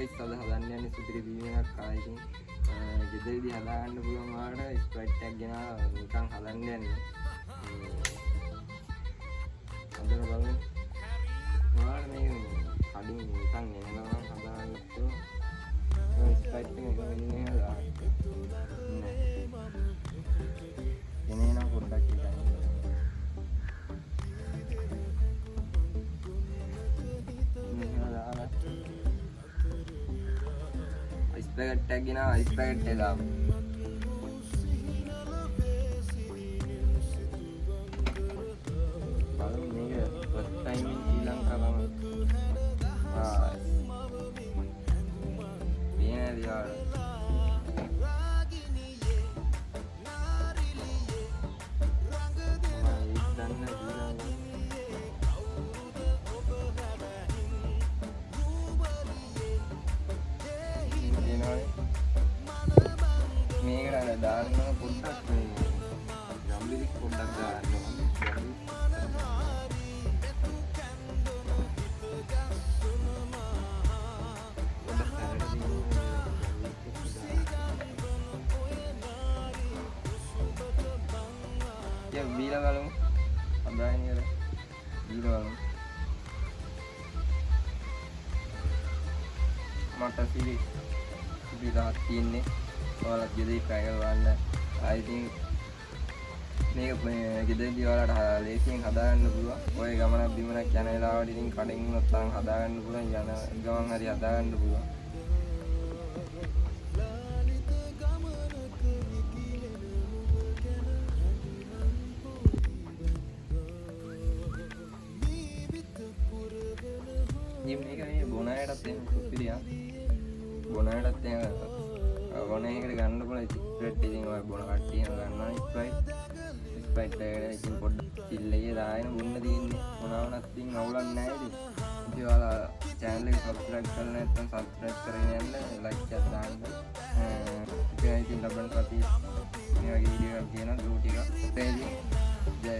Guys අද හදන්න යන්නේ සුපිරි බීම් එකක් කාලා ඉතින් ගෙදරදී හදාගන්න පුළුවන් වලට ස්ප්‍රයිට් එකක් ගෙනාලා නිකන් හදන්න යන්නේ. හදන බලමු. ඔයාලා මේ කඩින් නිකන් ගෙනනවා හදාගත්තොත් ස්ප්‍රයිට් එක වෙන්නේ නේද? ගෙනේන පොඩ්ඩක් ඉතින් ice packet එකක් ගෙනා ice packet එක දාමු. බලමු මේක first time in Sri Lanka තමයි. පේනද යාළුවා? මේකට දාන්න පොඩ්ඩක් මේ ජම්බිලි පොඩ්ඩක් දාන්න ඕනේ. ya bilang kalau adanya ada bilang mata sih bila ini kalau jadi kayak anda I think මේක ගෙදරදී වලට ලේසියෙන් හදාගන්න පුළුවන්. ඔය ගමන බිමනක් යන වෙලාවට ඉතින් කඩෙන් නැත්නම් හදාගන්න පුළුවන්. යන ගමන් හරි හදාගන්න පුළුවන්. මේක මේ බොනායටත් එන්න සුපිරියා. බොනායටත් එන්න බොනේකට ගන්න පුළුවන් සිගරට් ඉතින් ඔය බොන කට්ටිය ගන්නවා ස්ප්‍රයිට් එකකට ඉතින් පොඩ්ඩක් චිල්ලේ දාගෙන බොන්න තියෙන්නේ. මොනවාවත් ඉතින් අවුලක් නැහැ ඉතින්. ඉතින් ඔයාලා channel එක subscribe කරලා නැත්නම් subscribe කරගෙන යන්න like එකක් දාන්න. ඉතින් ලබන සතියේ මේ වගේ වීඩියෝ එකක් තියෙනවා ගෲප් එකක්. ජය